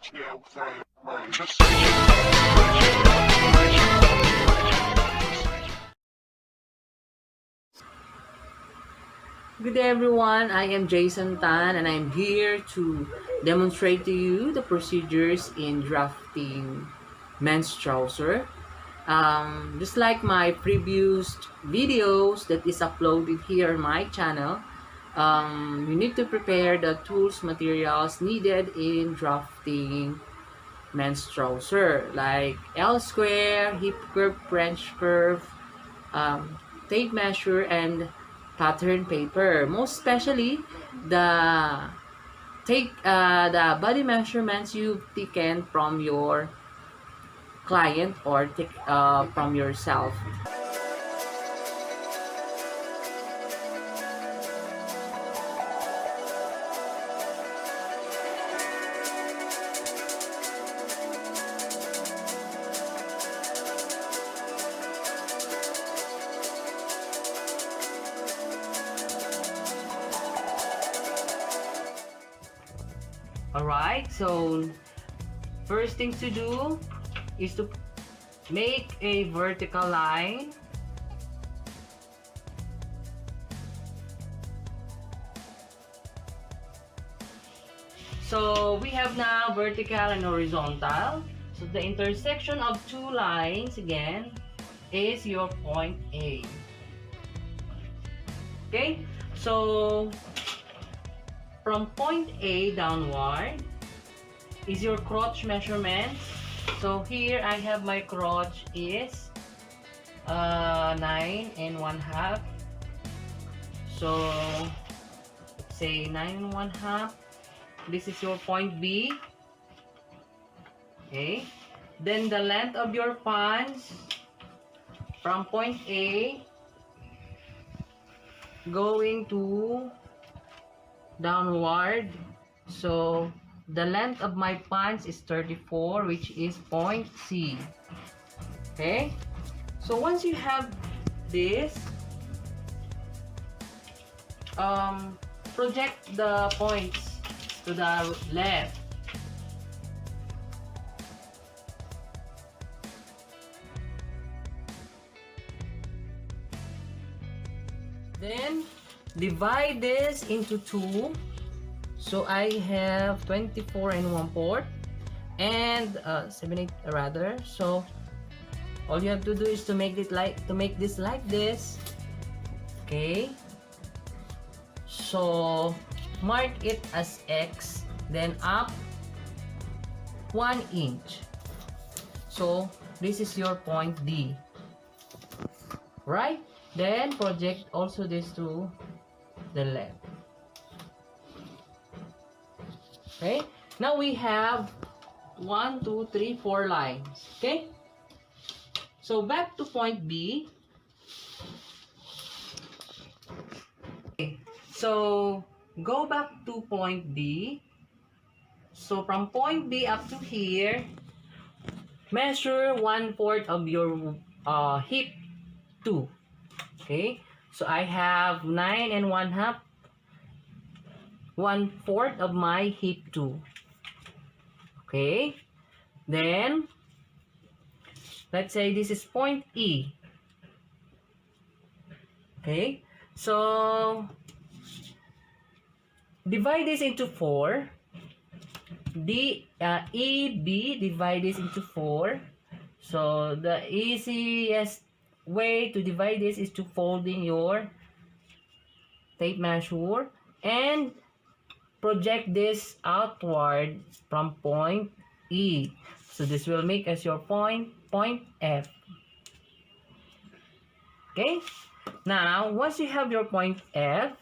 Good day everyone, I am Jason Tan and I'm here to demonstrate to you the procedures in drafting men's trouser. Just like my previous videos that is uploaded here on my channel, you need to prepare the tools, materials needed in drafting men's trouser like L square, hip curve, French curve, um, tape measure, and pattern paper. Most especially the the body measurements you've taken from your client or from yourself. Alright, so first thing to do is to make a vertical line. So we have now vertical and horizontal. So the intersection of two lines again is your point A. Okay, so from point A downward is your crotch measurement. So here I have my crotch is 9 1/2. So say 9 1/2. This is your point B. Okay. Then the length of your pants from point A going to downward. So the length of my pants is 34, which is point C. Okay. So once you have this, project the points to the left. Then divide this into 2. So I have 24 1/4 and 7/8 rather. So all you have to do is to make this like this. Okay. So mark it as X, then up 1 inch. So this is your point D. Right? Then project also this to the left. Okay? Now we have 1 2 3 4 lines. Okay? So back to point B. Okay. So go back to point B. So from point B up to here, measure 1/4 of your hip 2. Okay, so I have 9 1/2, 1/4 of my hip 2. Okay, then let's say this is point E. Okay, so divide this into 4. EB, divide this into 4. So the easiest way to divide this is to fold in your tape measure and project this outward from point E. So this will make as your point F. Okay? Now, once you have your point F,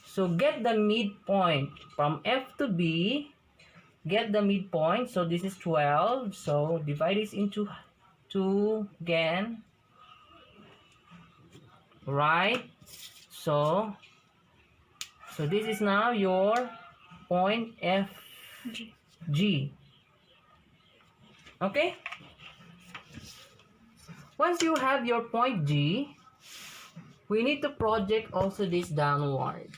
so get the midpoint from F to B. Get the midpoint. So this is 12. So divide this into 2 again. Right? So this is now your point FG. Okay? Once you have your point G, we need to project also this downward.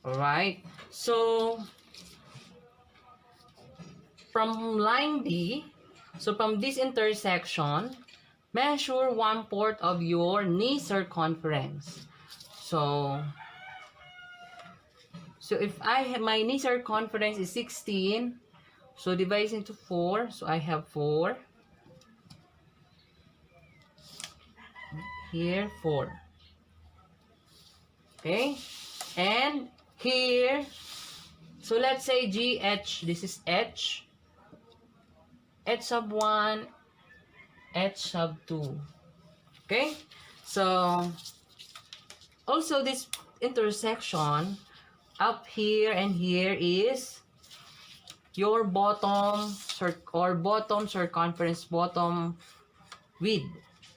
Alright, so from line D, so from this intersection, measure 1/4 of your knee circumference. So if I have my knee circumference is 16, so divide into 4, so I have 4. Here 4. Okay? And here, so let's say GH, this is H. H sub 1, H sub 2. Okay? So, also this intersection, up here and here is your bottom circumference, bottom width.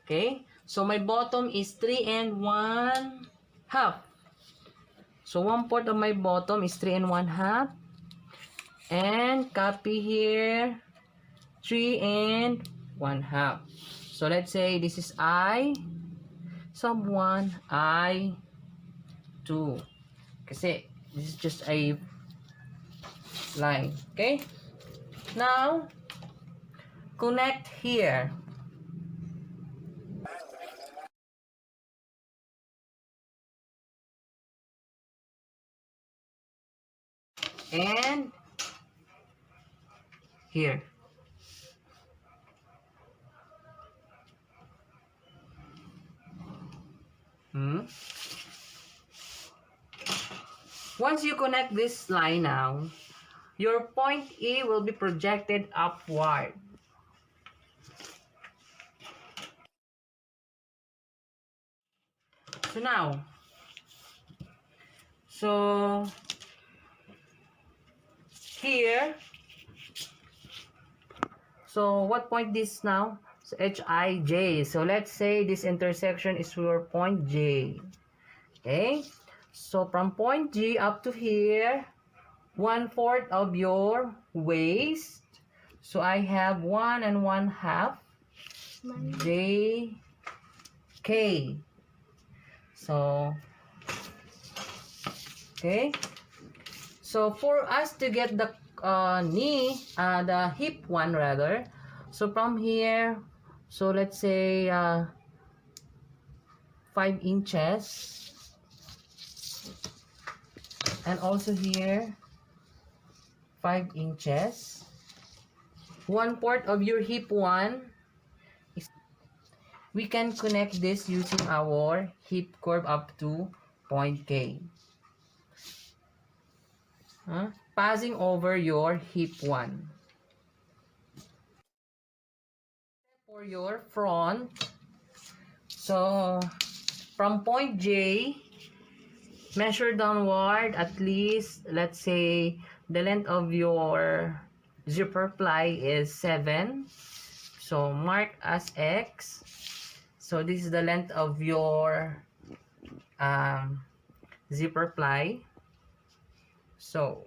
Okay? So, my bottom is 3 and 1/2. So, 1/4 of my bottom is 3 and 1/2. And copy here 3 and 1/2. So, let's say this is I sub 1, I 2. Kasi this is just a line. Okay? Now, connect here. And here. Once you connect this line now, your point E will be projected upward. So now, here, so what point this now? So HIJ. So let's say this intersection is your point J. Okay? So from point G up to here, 1/4 of your waist. So I have 1 and 1/2 J K. So, okay. So for us to get the the hip one rather. So from here, so let's say 5 inches. And also here, 5 inches. 1/4 of your hip one. We can connect this using our hip curve up to point K. Passing over your hip one. For your front, so from point J, measure downward at least, let's say, the length of your zipper ply is 7. So, mark as X. So, this is the length of your zipper ply. So,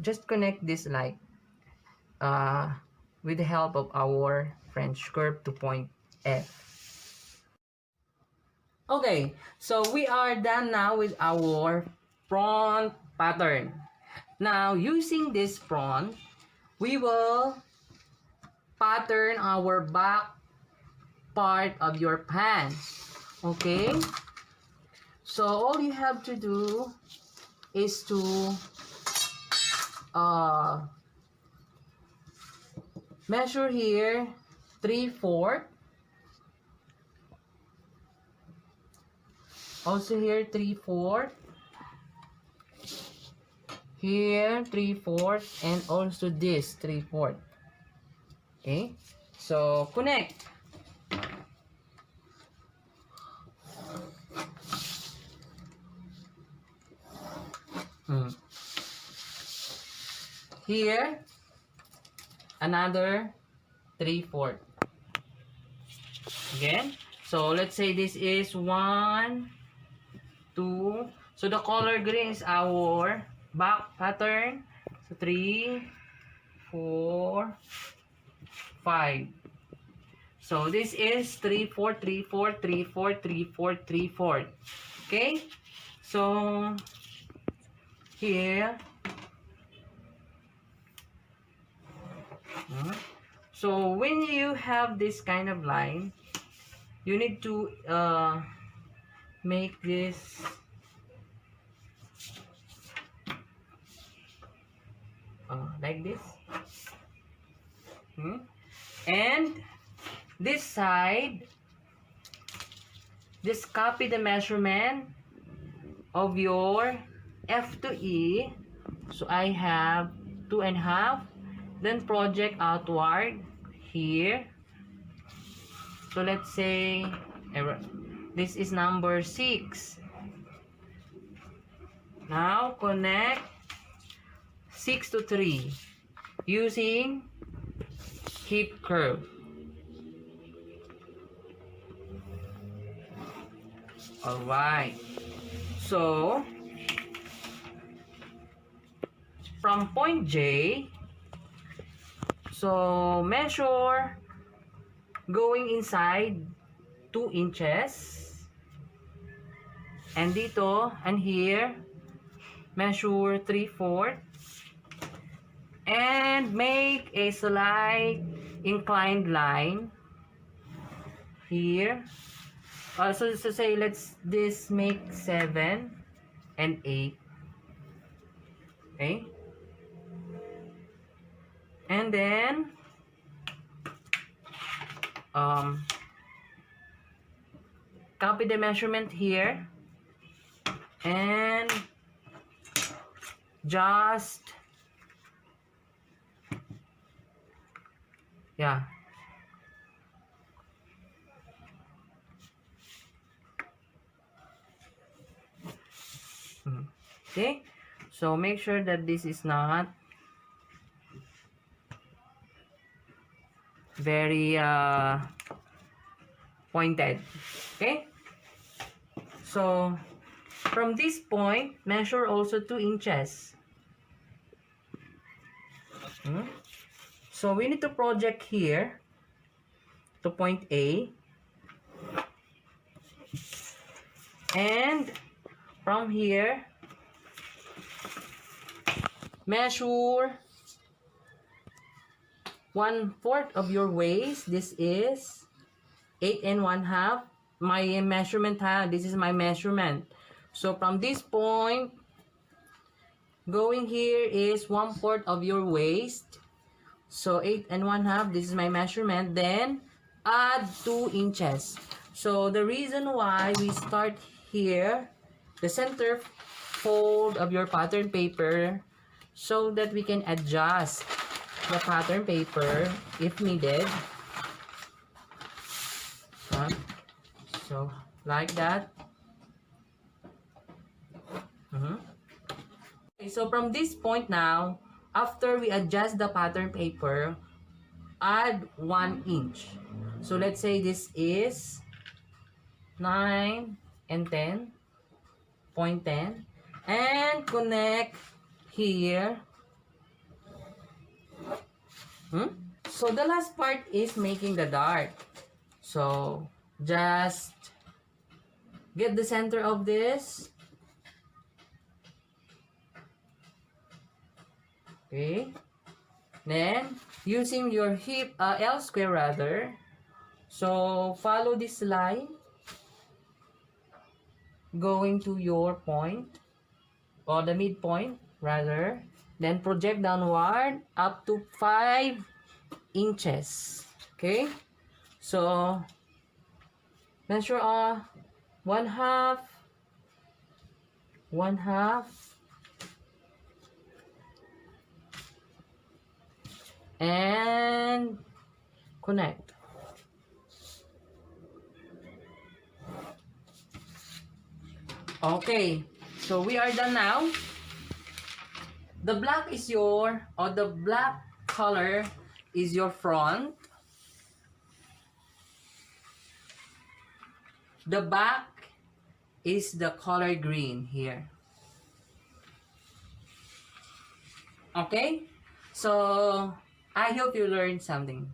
just connect this like with the help of our French curve to point F. Okay, so we are done now with our front pattern. Now, using this front, we will pattern our back part of your pants. Okay? So, all you have to do is to measure here 3/4. Also here 3/4. Here 3/4 and also this 3/4. Okay? So connect. Here another 3/4. Again. So let's say this is 1, 2. So the color green is our back pattern. So 3, 4, 5. So this is 3/4, 3/4, 3/4, 3/4, 3/4. Okay? So here. So when you have this kind of line, you need to make this like this. And this side, just copy the measurement of your F to E. So I have 2.5. Then project outward here. So let's say this is number 6. Now connect 6 to 3 using hip curve. Alright. So from point J, so measure going inside 2 inches, and dito and here measure 3/4, and make a slight inclined line here. So say let's this make 7 and 8. Okay, and then copy the measurement here and just okay, so make sure that this is not very pointed. Okay, so from this point measure also 2 inches. So we need to project here to point A, and from here measure 1/4 of your waist. This is 8 1/2. My measurement, this is my measurement. So from this point going here is 1/4 of your waist. So 8 1/2, this is my measurement. Then add 2 inches. So the reason why we start here, the center fold of your pattern paper, so that we can adjust the pattern paper if needed. So like that. Okay, so from this point now, after we adjust the pattern paper, add 1 inch. So let's say this is 9 and 10, 0.10, and connect here. So the last part is making the dart. So just get the center of this. Okay, then using your hip L square rather, so follow this line going to your point, or the midpoint rather, then project downward up to 5 inches. Okay, so measure 1/2, 1/2, and connect. Okay, so we are done now. The black is the black color is your front. The back is the color green here. Okay, so I hope you learned something.